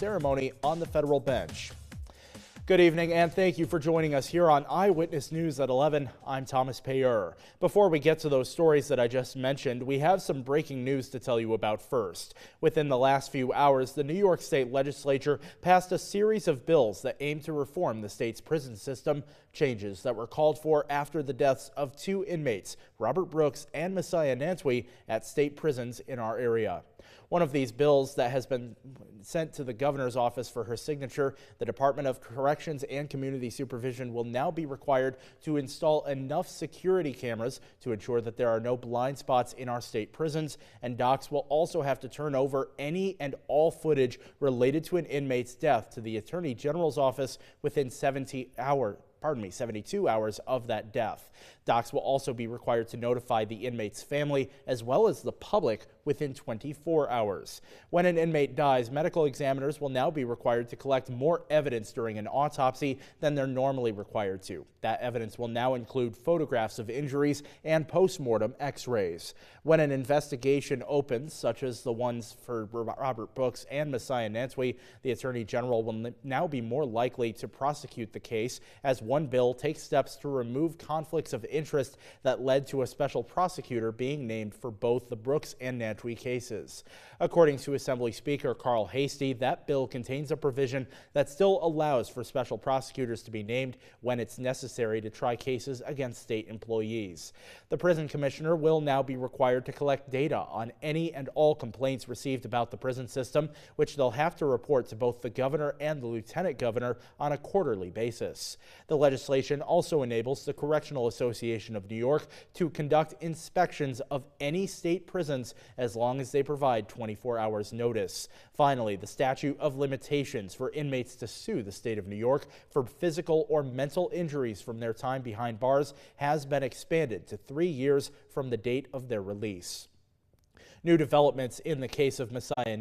ceremony on the federal bench. Good evening, and thank you for joining us here on Eyewitness News at 11. I'm Thomas Payer. Before we get to those stories that I just mentioned, we have some breaking news to tell you about first. Within the last few hours, the New York State Legislature passed a series of bills that aim to reform the state's prison system, changes that were called for after the deaths of two inmates, Robert Brooks and Messiah Nantwi, at state prisons in our area. One of these bills that has been sent to the governor's office for her signature, the Department of Corrections and Community Supervision will now be required to install enough security cameras to ensure that there are no blind spots in our state prisons, and docs will also have to turn over any and all footage related to an inmate's death to the Attorney General's office within 72 hours of that death. Docs will also be required to notify the inmate's family as well as the public within 24 hours. When an inmate dies, medical examiners will now be required to collect more evidence during an autopsy than they're normally required to. That evidence will now include photographs of injuries and post-mortem x-rays. When an investigation opens, such as the ones for Robert Brooks and Messiah Nantwi, the Attorney General will now be more likely to prosecute the case, as one bill takes steps to remove conflicts of interest that led to a special prosecutor being named for both the Brooks and Nantwi cases. According to Assembly Speaker Carl Hastie, that bill contains a provision that still allows for special prosecutors to be named when it's necessary to try cases against state employees. The prison commissioner will now be required to collect data on any and all complaints received about the prison system, which they'll have to report to both the governor and the lieutenant governor on a quarterly basis. The legislation also enables the Correctional Association of New York to conduct inspections of any state prisons as long as they provide 24 hours notice. Finally, the statute of limitations for inmates to sue the state of New York for physical or mental injuries from their time behind bars has been expanded to 3 years from the date of their release. New developments in the case of Messiah